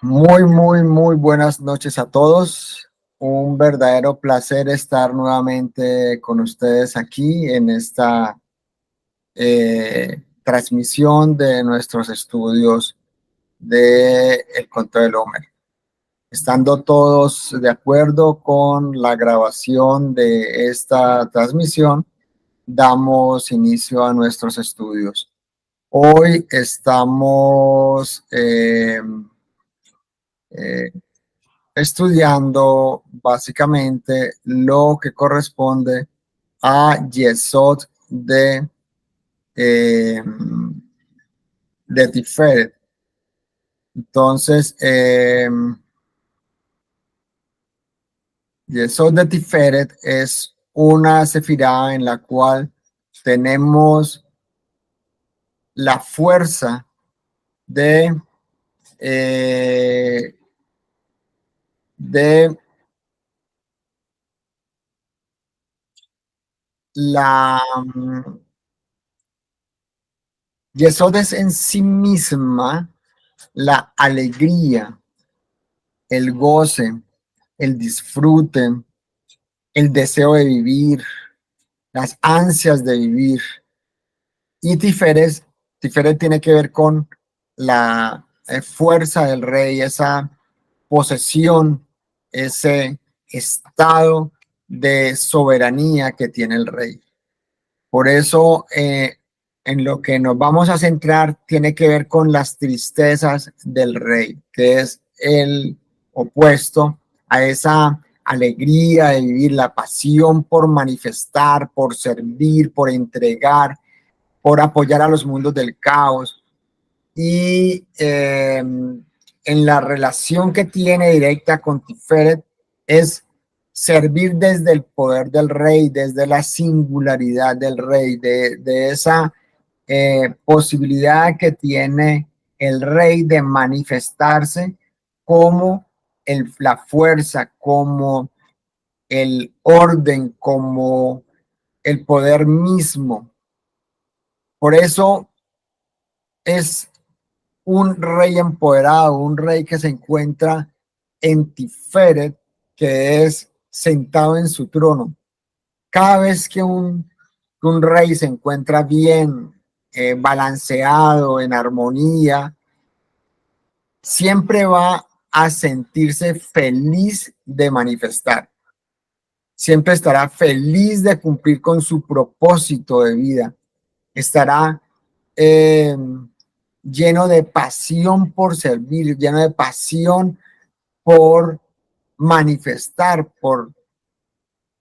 Muy buenas noches a todos. Un verdadero placer estar nuevamente con ustedes aquí en esta transmisión de nuestros estudios de El Cuento del Homer. Estando todos de acuerdo con la grabación de esta transmisión, damos inicio a nuestros estudios. Hoy estamos eh, estudiando básicamente lo que corresponde a Yesod eh, de Tiferet. Entonces, Yesod de Tiferet es una sefirá en la cual tenemos la fuerza eh, de la Yesod es en sí misma la alegría, el goce, el disfrute, el deseo de vivir, las ansias de vivir. Y Tiferet tiene que ver con la fuerza del rey, esa posesión, ese estado de soberanía que tiene el rey. Por eso, en lo que nos vamos a centrar tiene que ver con las tristezas del rey, que es el opuesto a esa alegría de vivir, la pasión por manifestar, por servir, por entregar, por apoyar a los mundos del caos. Y en la relación que tiene directa con Tiferet es servir desde el poder del rey, desde la singularidad del rey, de esa posibilidad que tiene el rey de manifestarse como la fuerza, como el orden, como el poder mismo. Por eso es un rey empoderado, un rey que se encuentra en Tiferet, que es sentado en su trono. Cada vez que un rey se encuentra bien, balanceado, en armonía, siempre va a sentirse feliz de manifestar. Siempre estará feliz de cumplir con su propósito de vida. Estará lleno de pasión por servir, lleno de pasión por manifestar, por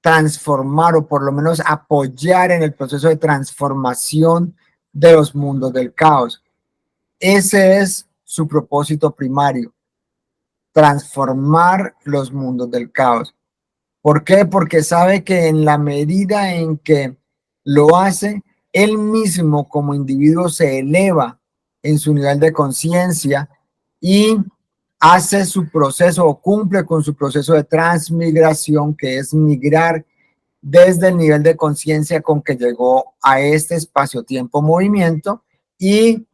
transformar o por lo menos apoyar en el proceso de transformación de los mundos del caos. Ese es su propósito primario, transformar los mundos del caos. ¿Por qué? Porque sabe que en la medida en que lo hace, él mismo como individuo se eleva en su nivel de conciencia y hace su proceso o cumple con su proceso de transmigración, que es migrar desde el nivel de conciencia con que llegó a este espacio-tiempo-movimiento y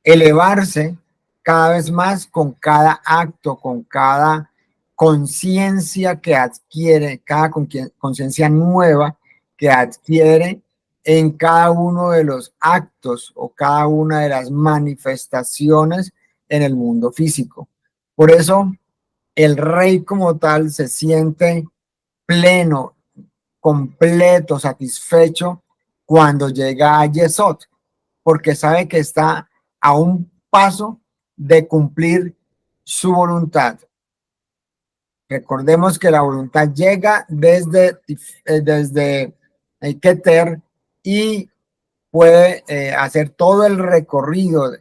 elevarse cada vez más con cada acto, con cada conciencia que adquiere, cada conciencia nueva que adquiere en cada uno de los actos o cada una de las manifestaciones en el mundo físico. Por eso el rey como tal se siente pleno, completo, satisfecho cuando llega a Yesod, porque sabe que está a un paso de cumplir su voluntad. Recordemos que la voluntad llega desde Keter y puede hacer todo el recorrido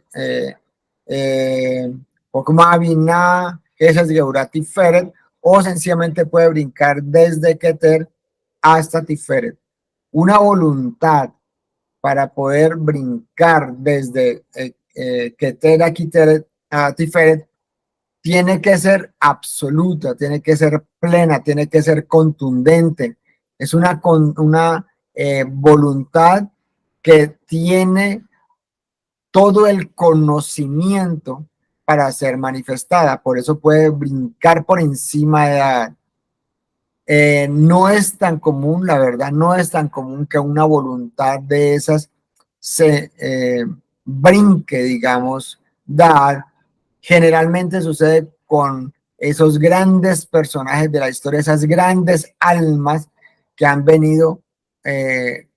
como Abiná, esa es Geurat Tiferet, o sencillamente puede brincar desde Keter hasta Tiferet. Una voluntad para poder brincar desde Keter a Tiferet tiene que ser absoluta, tiene que ser plena, tiene que ser contundente. Es una voluntad que tiene todo el conocimiento para ser manifestada. Por eso puede brincar por encima de Da'at. No es tan común, la verdad, no es tan común que una voluntad de esas se brinque, digamos, Da'at. Generalmente sucede con esos grandes personajes de la historia, esas grandes almas que han venido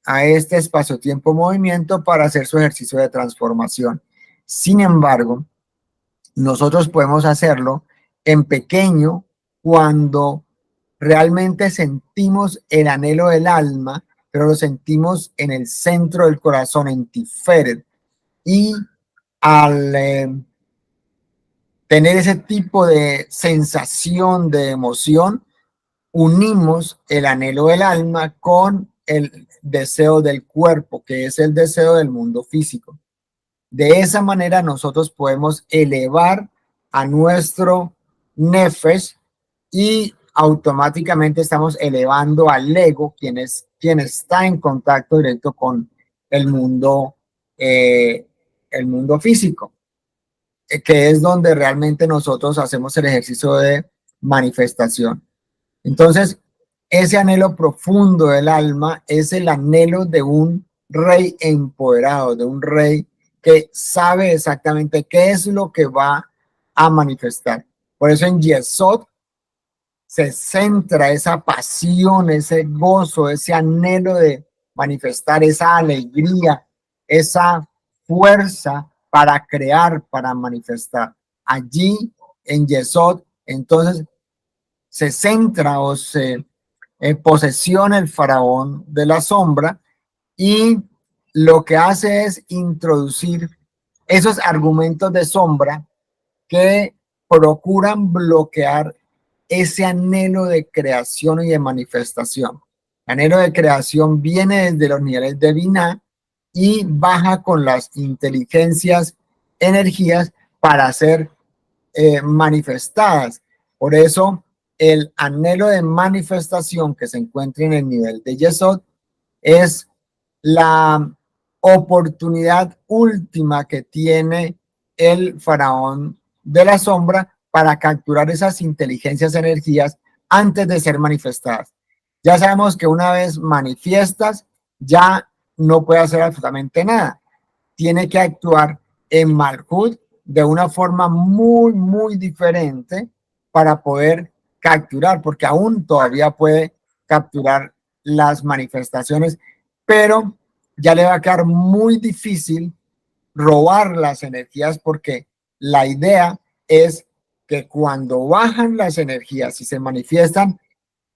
a este espacio-tiempo movimiento para hacer su ejercicio de transformación. Sin embargo, nosotros podemos hacerlo en pequeño cuando realmente sentimos el anhelo del alma, pero lo sentimos en el centro del corazón, en Tiferet. Y al tener ese tipo de sensación, de emoción, unimos el anhelo del alma con el deseo del cuerpo, que es el deseo del mundo físico. De esa manera nosotros podemos elevar a nuestro nefesh y automáticamente estamos elevando al ego, quien está en contacto directo con el mundo, eh, el mundo físico, que es donde realmente nosotros hacemos el ejercicio de manifestación. Entonces, ese anhelo profundo del alma es el anhelo de un rey empoderado, de un rey que sabe exactamente qué es lo que va a manifestar. Por eso en Yesod se centra esa pasión, ese gozo, ese anhelo de manifestar esa alegría, esa fuerza para crear, para manifestar. Allí en Yesod, entonces, se centra o se posesiona el faraón de la sombra y lo que hace es introducir esos argumentos de sombra que procuran bloquear ese anhelo de creación y de manifestación. El anhelo de creación viene desde los niveles de Binah y baja con las inteligencias, energías para ser manifestadas. Por eso, el anhelo de manifestación que se encuentra en el nivel de Yesod es la oportunidad última que tiene el faraón de la sombra para capturar esas inteligencias, energías antes de ser manifestadas. Ya sabemos que una vez manifiestas, ya no puede hacer absolutamente nada. Tiene que actuar en Malhut de una forma muy, muy diferente para poder capturar, porque aún todavía puede capturar las manifestaciones, pero ya le va a quedar muy difícil robar las energías porque la idea es que cuando bajan las energías y se manifiestan,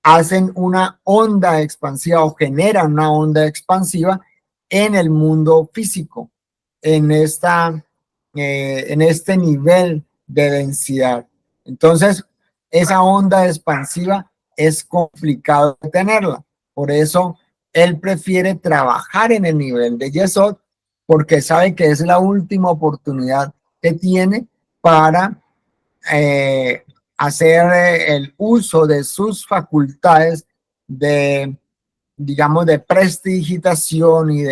hacen una onda expansiva o generan una onda expansiva en el mundo físico, en, en este nivel de densidad. Entonces, esa onda expansiva es complicado de tenerla. Por eso, él prefiere trabajar en el nivel de Yesod porque sabe que es la última oportunidad que tiene para hacer el uso de sus facultades de, digamos, de prestidigitación y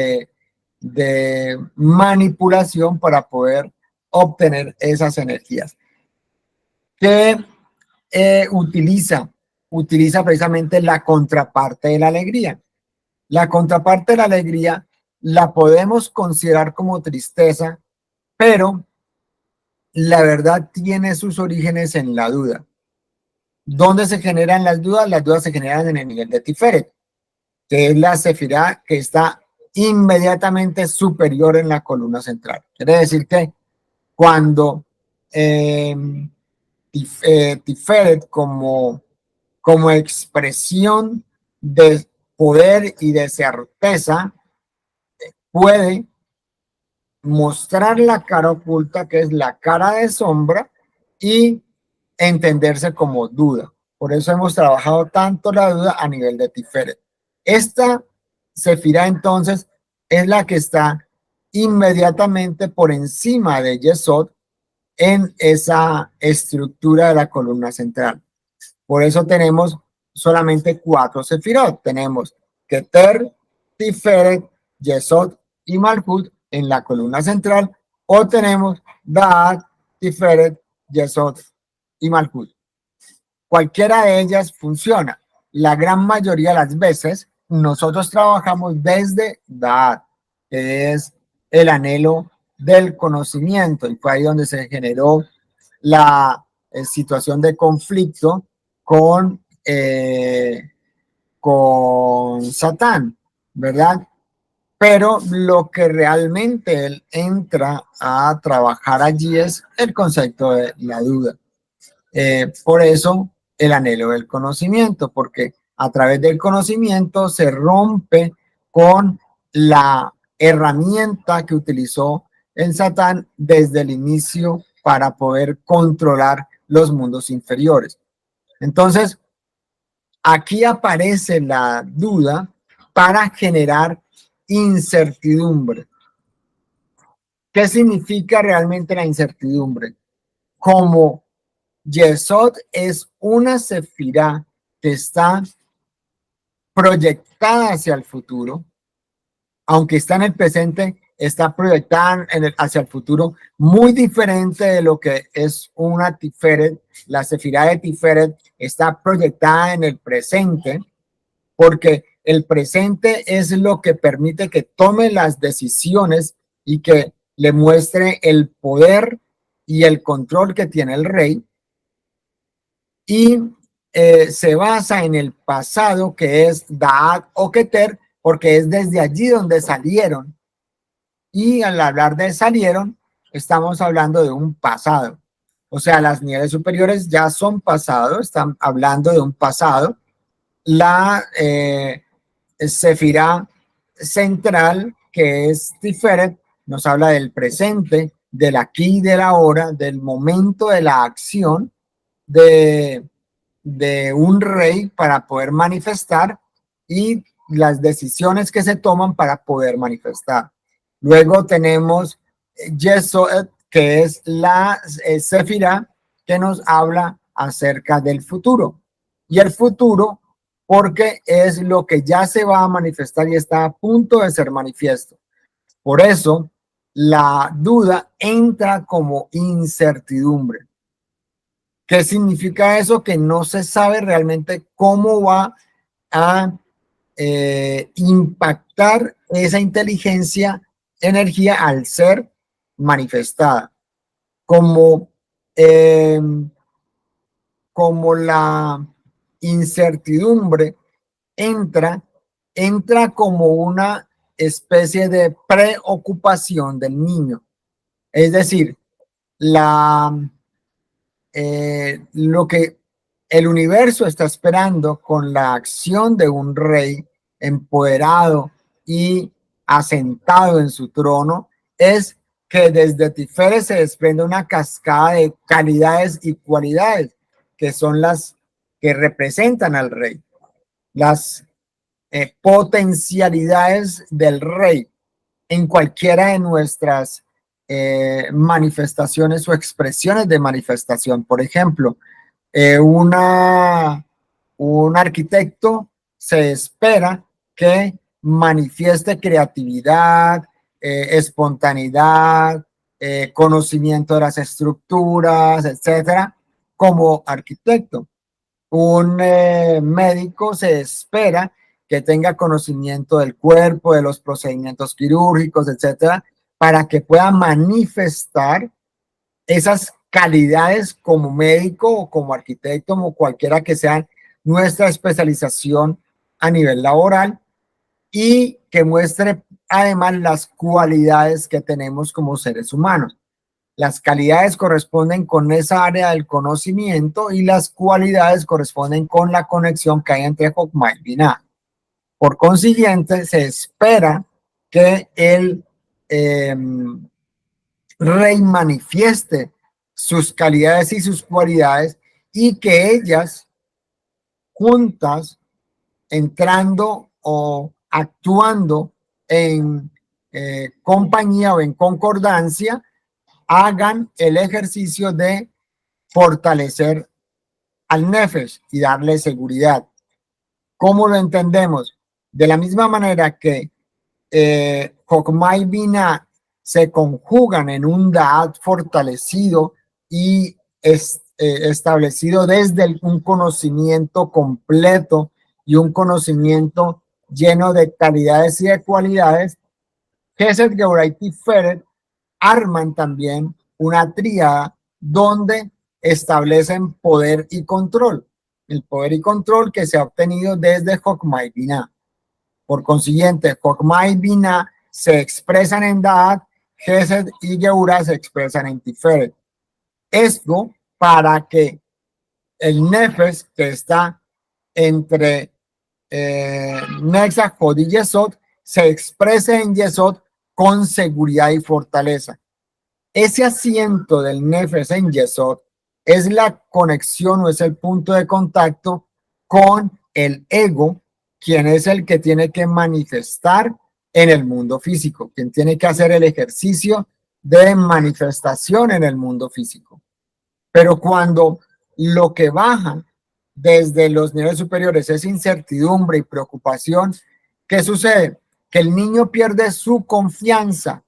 de manipulación para poder obtener esas energías. ¿Qué utiliza? Utiliza precisamente la contraparte de la alegría. La contraparte de la alegría la podemos considerar como tristeza, pero la verdad tiene sus orígenes en la duda. ¿Dónde se generan las dudas? Las dudas se generan en el nivel de Tiferet, que es la sefirá que está inmediatamente superior en la columna central. Quiere decir que cuando Tiferet como expresión de poder y de certeza puede mostrar la cara oculta, que es la cara de sombra, y entenderse como duda. Por eso hemos trabajado tanto la duda a nivel de Tiferet. Esta sefirá entonces es la que está inmediatamente por encima de Yesod en esa estructura de la columna central. Por eso tenemos solamente 4 sefirot. Tenemos Keter, Tiferet, Yesod y Malhut en la columna central, o tenemos Da'at, Tiferet, Yesod y Malkut. Cualquiera de ellas funciona. La gran mayoría de las veces nosotros trabajamos desde Da'at, que es el anhelo del conocimiento, y fue ahí donde se generó la situación de conflicto con Satán, ¿verdad? Pero lo que realmente él entra a trabajar allí es el concepto de la duda. Por eso el anhelo del conocimiento, porque a través del conocimiento se rompe con la herramienta que utilizó el Satán desde el inicio para poder controlar los mundos inferiores. Entonces, aquí aparece la duda para generar incertidumbre. ¿Qué significa realmente la incertidumbre? Como Yesod es una sefirá que está proyectada hacia el futuro, aunque está en el presente, está proyectada hacia el futuro, muy diferente de lo que es una Tiferet. La sefirá de Tiferet está proyectada en el presente, porque el presente es lo que permite que tome las decisiones y que le muestre el poder y el control que tiene el rey. Y se basa en el pasado, que es Da'at o Keter, porque es desde allí donde salieron. Y al hablar de salieron, estamos hablando de un pasado. O sea, las niveles superiores ya son pasado, están hablando de un pasado. La Sefirá central, que es Tiferet, nos habla del presente, del aquí y del ahora, del momento de la acción de un rey para poder manifestar y las decisiones que se toman para poder manifestar. Luego tenemos Yesod, que es la Sefirá, que nos habla acerca del futuro. Y el futuro, porque es lo que ya se va a manifestar y está a punto de ser manifiesto. Por eso, la duda entra como incertidumbre. ¿Qué significa eso? Que no se sabe realmente cómo va a impactar esa inteligencia, energía al ser manifestada. Como, como la incertidumbre entra como una especie de preocupación del niño. Es decir, lo que el universo está esperando con la acción de un rey empoderado y asentado en su trono es que desde Tiferet se desprende una cascada de calidades y cualidades que son las que representan al rey, las potencialidades del rey en cualquiera de nuestras manifestaciones o expresiones de manifestación. Por ejemplo, un arquitecto se espera que manifieste creatividad, espontaneidad, conocimiento de las estructuras, etcétera, como arquitecto. Un médico se espera que tenga conocimiento del cuerpo, de los procedimientos quirúrgicos, etcétera, para que pueda manifestar esas calidades como médico o como arquitecto o cualquiera que sea nuestra especialización a nivel laboral, y que muestre además las cualidades que tenemos como seres humanos. Las calidades corresponden con esa área del conocimiento y las cualidades corresponden con la conexión que hay entre Jokma y Binah. Por consiguiente, se espera que el rey manifieste sus calidades y sus cualidades y que ellas juntas, entrando o actuando en compañía o en concordancia, hagan el ejercicio de fortalecer al Nefesh y darle seguridad. ¿Cómo lo entendemos? De la misma manera que Jokma y Binah se conjugan en un Da'at fortalecido y es establecido desde un conocimiento completo y un conocimiento lleno de calidades y de cualidades, Gesed, Geburah y Tiferet arman también una tríada donde establecen poder y control. El poder y control que se ha obtenido desde Jokmah y Binah. Por consiguiente, Jokmah y Binah se expresan en Da'at, Gesed y Geburah se expresan en Tiferet. Esto para que el Nefesh, que está entre Netzach, Hod y Yesod, se exprese en Yesod con seguridad y fortaleza. Ese asiento del Nefesh en Yesod es la conexión o es el punto de contacto con el ego, quien es el que tiene que manifestar en el mundo físico, quien tiene que hacer el ejercicio de manifestación en el mundo físico. Pero cuando lo que baja desde los niveles superiores es incertidumbre y preocupación, ¿qué sucede? Que el niño pierde su confianza.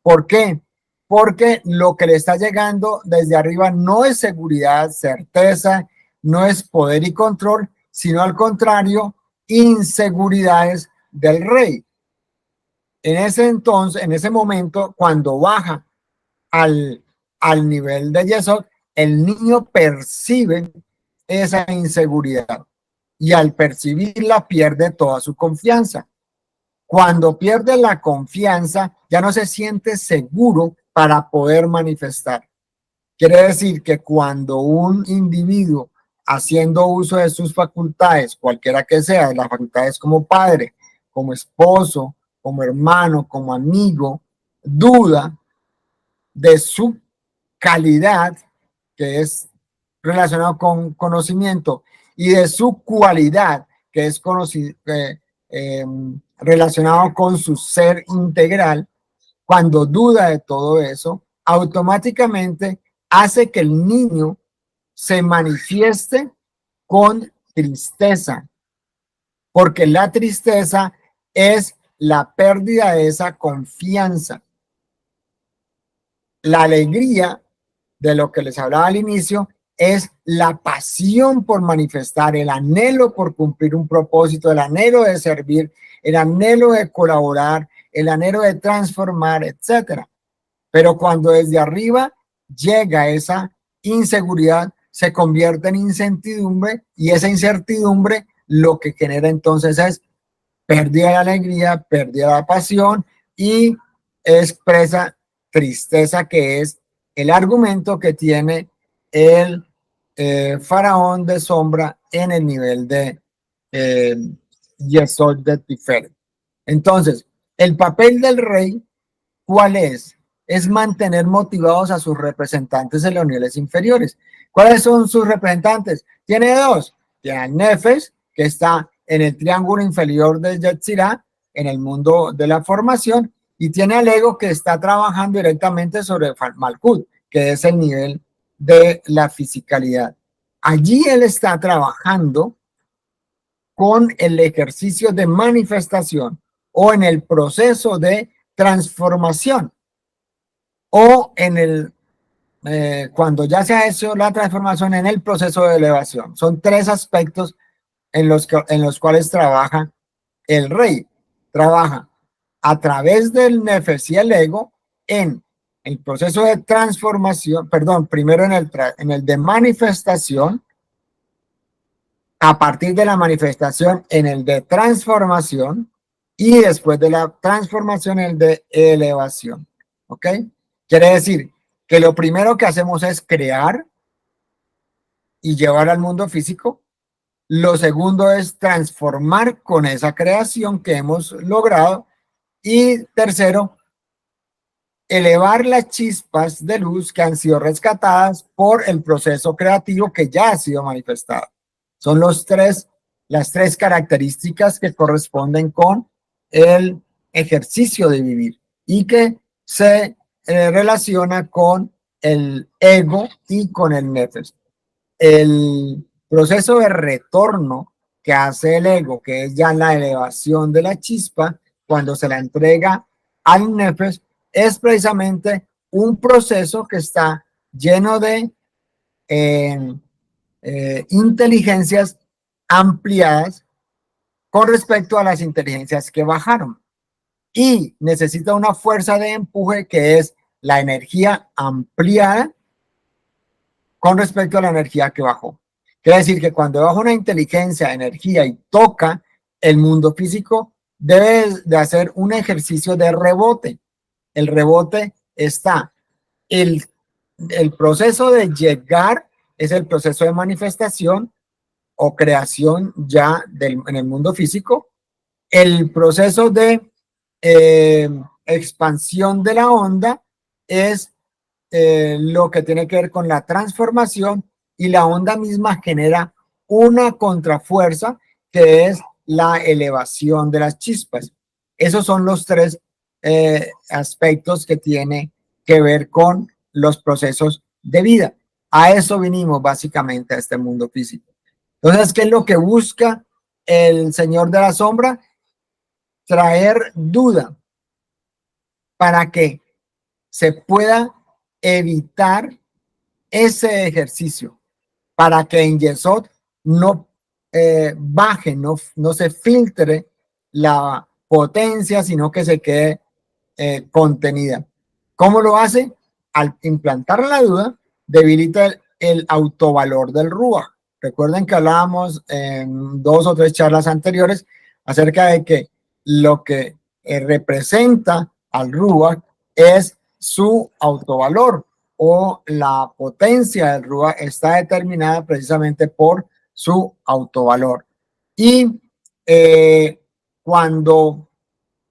¿Por qué? Porque lo que le está llegando desde arriba no es seguridad, certeza, no es poder y control, sino al contrario, inseguridades del rey. En ese entonces, en ese momento, cuando baja al nivel de Yesod, el niño percibe esa inseguridad y al percibirla pierde toda su confianza. Cuando pierde la confianza, ya no se siente seguro para poder manifestar. Quiere decir que cuando un individuo, haciendo uso de sus facultades, cualquiera que sea, las facultades como padre, como esposo, como hermano, como amigo, duda de su calidad, que es relacionado con conocimiento, y de su cualidad, que es relacionado con su ser integral, cuando duda de todo eso, automáticamente hace que el niño se manifieste con tristeza, porque la tristeza es la pérdida de esa confianza. La alegría, de lo que les hablaba al inicio, es la pasión por manifestar, el anhelo por cumplir un propósito, el anhelo de servir, el anhelo de colaborar, el anhelo de transformar, etcétera. Pero cuando desde arriba llega esa inseguridad, se convierte en incertidumbre, y esa incertidumbre lo que genera entonces es pérdida de alegría, pérdida de la pasión y expresa tristeza, que es el argumento que tiene el faraón de sombra en el nivel de Yesod de Tiferet. Entonces, el papel del rey, ¿cuál es? Es mantener motivados a sus representantes en los niveles inferiores. ¿Cuáles son sus representantes? Tiene dos. Tiene al Nefesh, que está en el triángulo inferior de Yetzirah, en el mundo de la formación, y tiene al ego, que está trabajando directamente sobre Malkut, que es el nivel de la fisicalidad. Allí él está trabajando con el ejercicio de manifestación o en el proceso de transformación, o en el cuando ya se ha hecho la transformación, en el proceso de elevación. Son tres aspectos en los cuales trabaja el rey. Trabaja a través del Nefesh y el ego en el proceso de transformación, perdón, primero en el de manifestación, a partir de la manifestación en el de transformación, y después de la transformación en el de elevación. ¿Ok? Quiere decir que lo primero que hacemos es crear y llevar al mundo físico. Lo segundo es transformar con esa creación que hemos logrado. Y tercero, elevar las chispas de luz que han sido rescatadas por el proceso creativo que ya ha sido manifestado. Son las tres características que corresponden con el ejercicio de vivir y que se relaciona con el ego y con el Nefesh. El proceso de retorno que hace el ego, que es ya la elevación de la chispa, cuando se la entrega al Nefesh, es precisamente un proceso que está lleno de inteligencias ampliadas con respecto a las inteligencias que bajaron. Y necesita una fuerza de empuje que es la energía ampliada con respecto a la energía que bajó. Quiere decir que cuando baja una inteligencia, energía y toca el mundo físico, debe de hacer un ejercicio de rebote. El rebote está, el, el proceso de llegar es el proceso de manifestación o creación ya en el mundo físico. El proceso de expansión de la onda es lo que tiene que ver con la transformación, y la onda misma genera una contrafuerza que es la elevación de las chispas. Esos son los tres aspectos que tiene que ver con los procesos de vida. A eso vinimos básicamente a este mundo físico. Entonces, ¿qué es lo que busca el Señor de la Sombra? Traer duda para que se pueda evitar ese ejercicio, para que en Yesod no baje, no se filtre la potencia, sino que se quede contenida. ¿Cómo lo hace? Al implantar la duda, debilita el autovalor del Ruach. Recuerden que hablábamos en 2 o 3 charlas anteriores acerca de que lo que representa al Ruach es su autovalor, o la potencia del Ruach está determinada precisamente por su autovalor. Y cuando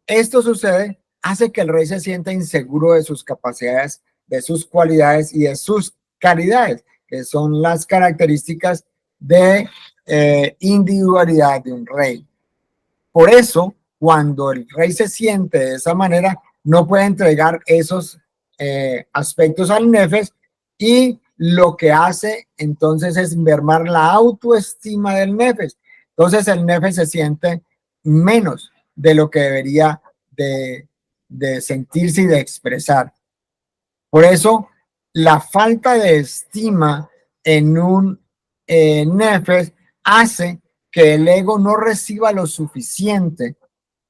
esto sucede, hace que el rey se sienta inseguro de sus capacidades, de sus cualidades y de sus calidades, que son las características de individualidad de un rey. Por eso, cuando el rey se siente de esa manera, no puede entregar esos aspectos al nefes, y lo que hace entonces es mermar la autoestima del nefes. Entonces el nefes se siente menos de lo que debería de sentirse y de expresar. Por eso, la falta de estima en un nefes hace que el ego no reciba lo suficiente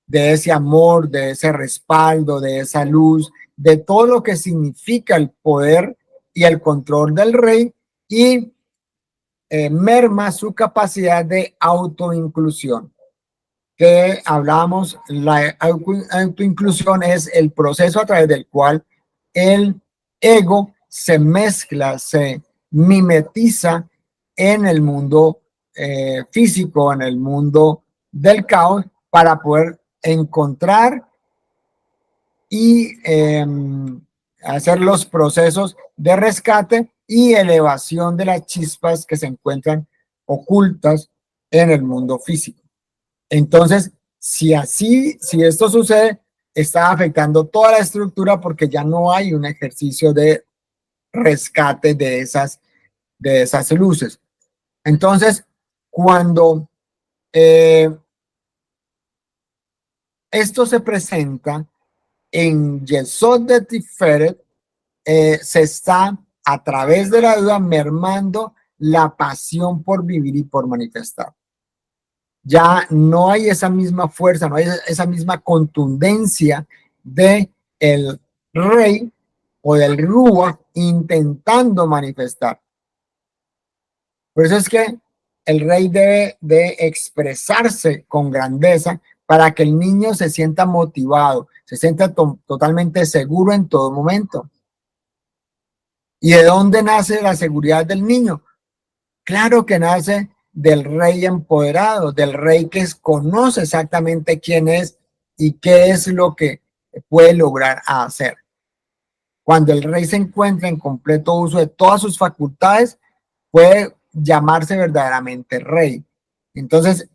de ese amor, de ese respaldo, de esa luz, de todo lo que significa el poder y el control del rey, y merma su capacidad de autoinclusión. Que hablamos, la autoinclusión es el proceso a través del cual el ego se mezcla, se mimetiza en el mundo físico, en el mundo del caos, para poder encontrar y hacer los procesos de rescate y elevación de las chispas que se encuentran ocultas en el mundo físico. Entonces, si esto sucede, está afectando toda la estructura, porque ya no hay un ejercicio de rescate de esas luces. Entonces, cuando esto se presenta en Yesod de Tiferet, se está a través de la duda mermando la pasión por vivir y por manifestar. Ya no hay esa misma fuerza, no hay esa misma contundencia de el rey o del Ruach intentando manifestar. Por eso es que el rey debe de expresarse con grandeza para que el niño se sienta motivado, se sienta totalmente seguro en todo momento. ¿Y de dónde nace la seguridad del niño? Claro que nace del rey empoderado, del rey que conoce exactamente quién es y qué es lo que puede lograr hacer. Cuando el rey se encuentra en completo uso de todas sus facultades, puede llamarse verdaderamente rey. Entonces,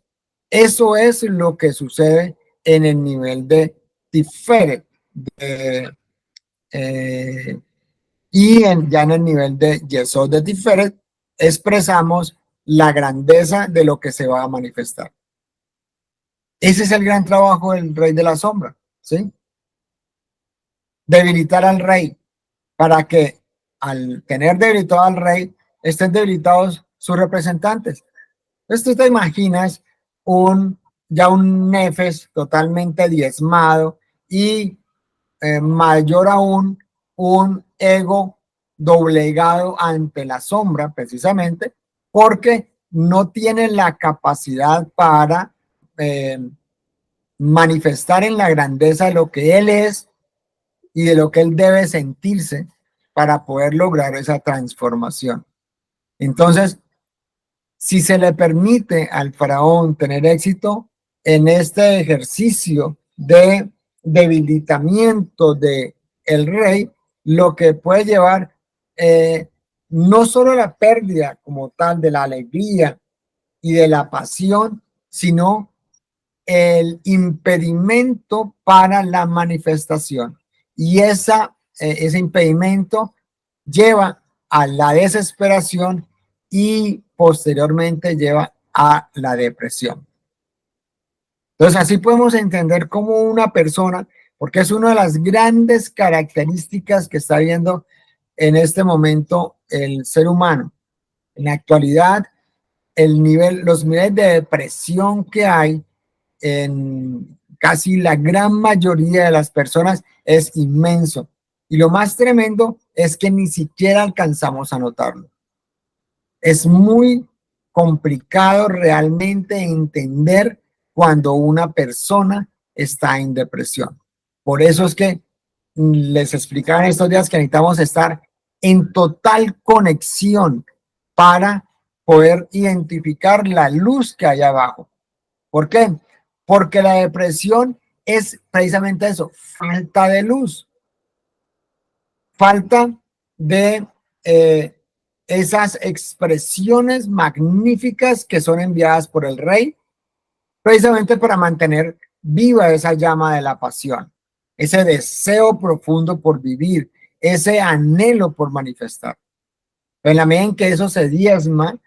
eso es lo que sucede en el nivel de Tiferet. Y ya en el nivel de Yesod de Tiferet, expresamos la grandeza de lo que se va a manifestar. Ese es el gran trabajo del rey de la sombra, ¿sí? Debilitar al rey para que al tener debilitado al rey, estén debilitados sus representantes. Entonces tú te imaginas ya un Nefes totalmente diezmado y mayor aún, un ego doblegado ante la sombra, precisamente porque no tiene la capacidad para eh, manifestar en la grandeza de lo que él es y de lo que él debe sentirse para poder lograr esa transformación. Entonces, si se le permite al faraón tener éxito en este ejercicio de debilitamiento de el rey, lo que puede llevar no solo la pérdida como tal de la alegría y de la pasión, sino el impedimento para la manifestación. Y ese impedimento lleva a la desesperación y posteriormente lleva a la depresión. Entonces así podemos entender cómo una persona, porque es una de las grandes características que está viendo en este momento el ser humano. En la actualidad, los niveles de depresión que hay en casi la gran mayoría de las personas es inmenso. Y lo más tremendo es que ni siquiera alcanzamos a notarlo. Es muy complicado realmente entender cuando una persona está en depresión. Por eso es que les explicaba en estos días que necesitamos estar en total conexión para poder identificar la luz que hay abajo. ¿Por qué? Porque la depresión es precisamente eso, falta de luz, falta de esas expresiones magníficas que son enviadas por el rey, precisamente para mantener viva esa llama de la pasión, ese deseo profundo por vivir, ese anhelo por manifestar. En la medida en que eso se diezma,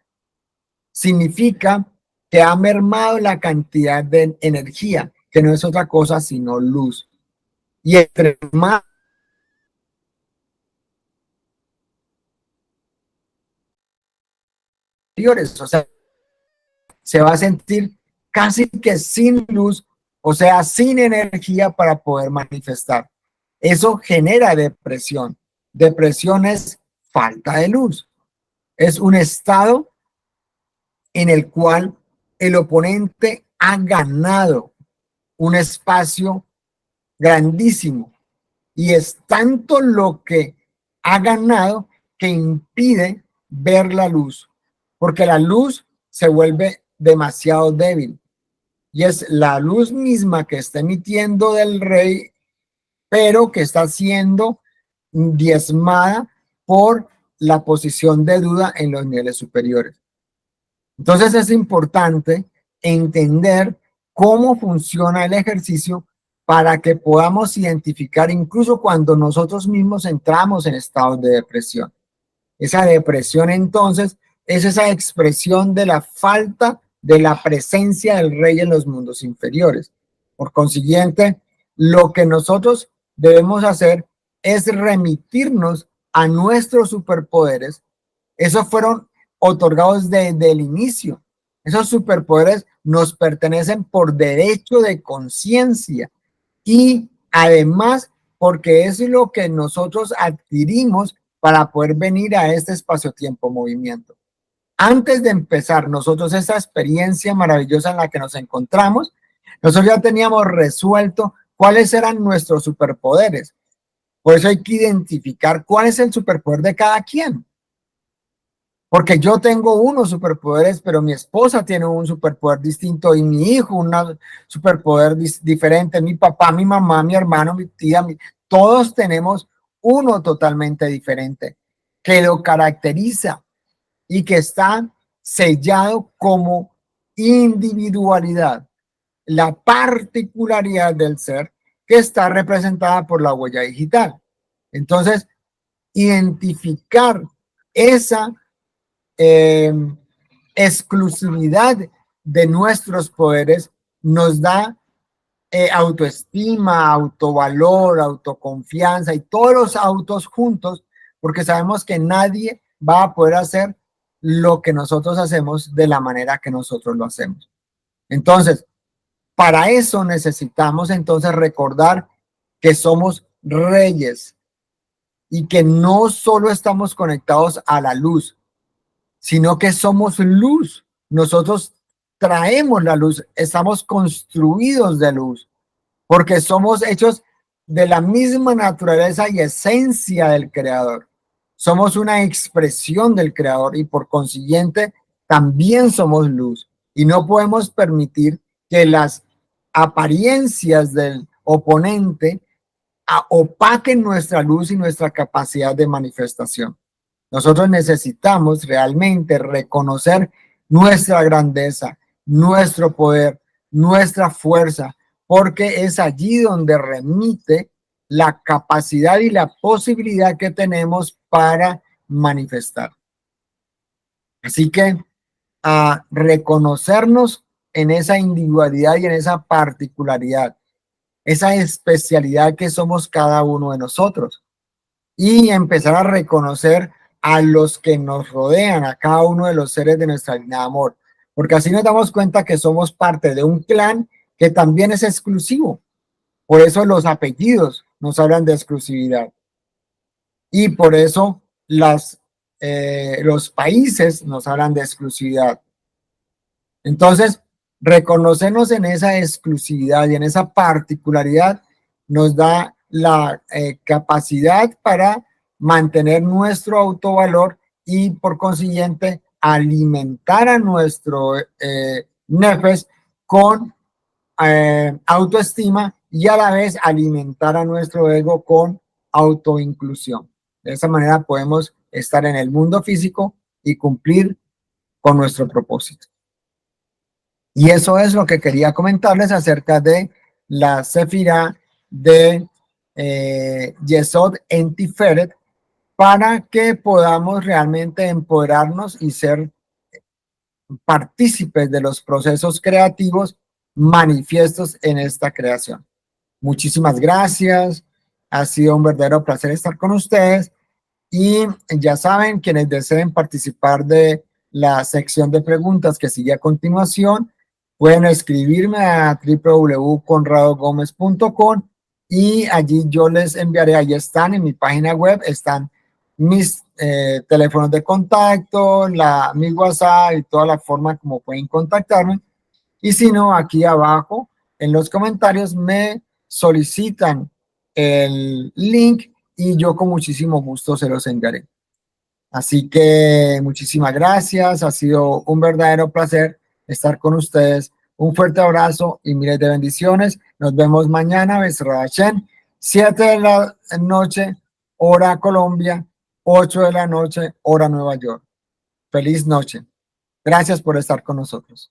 significa que ha mermado la cantidad de energía, que no es otra cosa sino luz. Y entre más o sea, se va a sentir casi que sin luz, o sea, sin energía para poder manifestar. Eso genera depresión. Depresión es falta de luz. Es un estado en el cual el oponente ha ganado un espacio grandísimo y es tanto lo que ha ganado que impide ver la luz, porque la luz se vuelve demasiado débil y es la luz misma que está emitiendo del rey, pero que está siendo diezmada por la posición de duda en los niveles superiores. Entonces es importante entender cómo funciona el ejercicio para que podamos identificar incluso cuando nosotros mismos entramos en estados de depresión. Esa depresión entonces es esa expresión de la falta de la presencia del rey en los mundos inferiores. Por consiguiente, lo que nosotros debemos hacer es remitirnos a nuestros superpoderes. Esos fueron otorgados desde el inicio. Esos superpoderes nos pertenecen por derecho de conciencia y además porque es lo que nosotros adquirimos para poder venir a este espacio-tiempo movimiento. Antes de empezar nosotros esa experiencia maravillosa en la que nos encontramos, nosotros ya teníamos resuelto cuáles eran nuestros superpoderes. Por eso hay que identificar cuál es el superpoder de cada quien. Porque yo tengo unos superpoderes, pero mi esposa tiene un superpoder distinto y mi hijo un superpoder diferente, mi papá, mi mamá, mi hermano, mi tía, todos tenemos uno totalmente diferente que lo caracteriza y que está sellado como individualidad, la particularidad del ser que está representada por la huella digital. Entonces, identificar esa exclusividad de nuestros poderes nos da autoestima, autovalor, autoconfianza y todos los autos juntos porque sabemos que nadie va a poder hacer lo que nosotros hacemos de la manera que nosotros lo hacemos. Entonces, para eso necesitamos entonces recordar que somos reyes y que no solo estamos conectados a la luz, sino que somos luz. Nosotros traemos la luz, estamos construidos de luz, porque somos hechos de la misma naturaleza y esencia del Creador. Somos una expresión del Creador y por consiguiente también somos luz. Y no podemos permitir que las apariencias del oponente opaquen nuestra luz y nuestra capacidad de manifestación. Nosotros necesitamos realmente reconocer nuestra grandeza, nuestro poder, nuestra fuerza, porque es allí donde remite la capacidad y la posibilidad que tenemos para manifestar. Así que a reconocernos en esa individualidad y en esa particularidad, esa especialidad que somos cada uno de nosotros, y empezar a reconocer a los que nos rodean, a cada uno de los seres de nuestra línea de amor, porque así nos damos cuenta que somos parte de un clan que también es exclusivo. Por eso los apellidos nos hablan de exclusividad y por eso los países nos hablan de exclusividad. Entonces, reconocernos en esa exclusividad y en esa particularidad nos da la capacidad para mantener nuestro autovalor y por consiguiente alimentar a nuestro nefes con autoestima y a la vez alimentar a nuestro ego con autoinclusión. De esa manera podemos estar en el mundo físico y cumplir con nuestro propósito. Y eso es lo que quería comentarles acerca de la Sefirá de Yesod en Tiferet, para que podamos realmente empoderarnos y ser partícipes de los procesos creativos manifiestos en esta creación. Muchísimas gracias. Ha sido un verdadero placer estar con ustedes. Y ya saben, quienes deseen participar de la sección de preguntas que sigue a continuación, pueden escribirme a www.conradogomez.com y allí yo les enviaré, ahí están en mi página web, están mis teléfonos de contacto, mi WhatsApp y toda la forma como pueden contactarme. Y si no, aquí abajo en los comentarios me solicitan el link y yo con muchísimo gusto se los enviaré. Así que muchísimas gracias, ha sido un verdadero placer estar con ustedes. Un fuerte abrazo y miles de bendiciones. Nos vemos mañana, Besra Hashem, 7 de la noche, hora Colombia, 8 de la noche, hora Nueva York. Feliz noche. Gracias por estar con nosotros.